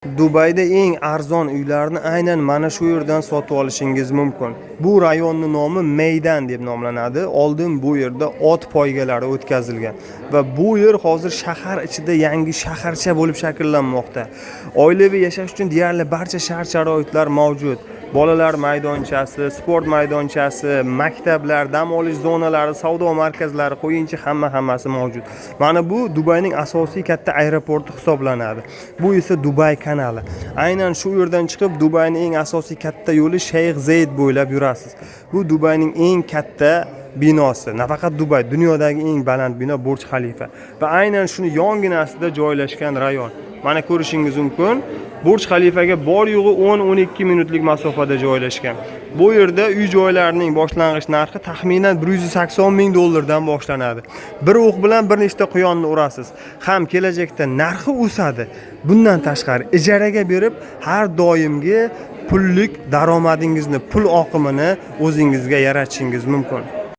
Dubayda eng arzon uylarni aynan mana shu yerdan sotib olishingiz mumkin. Bu rayonning nomi Meydan deb nomlanadi. Oldin bu yerda ot poygalari o'tkazilgan va bu yer hozir shahar ichida yangi shaharcha bo'lib shakllanmoqda. Oilaviy yashash uchun deyarli barcha shart-sharoitlar mavjud. Bolalar maydonchasi, sport maydonchasi, maktablar, dam olish zonalari, savdo markazlari, qo'yinchi hammasi mavjud. Mana bu Dubayning asosiy katta aeroporti hisoblanadi. Bu esa Dubay kanali. Aynan shu yerdan chiqib Dubayning eng asosiy katta yo'li Shayx Zayd bo'ylab yurasiz. Bu Dubayning eng katta binosi. Nafaqat Dubay, dunyodagi eng baland bino Burj Khalifa va aynan shuni yonginasida joylashgan rayon. Mana ko'rishingiz mumkin. Burj Khalifaga bor yo'g'i 10-12 minutlik masofada joylashgan. Bu yerda uy-joylarning boshlang'ich narxi taxminan $180,000 dan boshlanadi. Bir o'q bilan bir nechta quyonni urasiz. Ham kelajakda narxi o'sadi. Bundan tashqari ijaraga berib har doimgi pullik daromadingizni, pul oqimini o'zingizga yaratishingiz mumkin.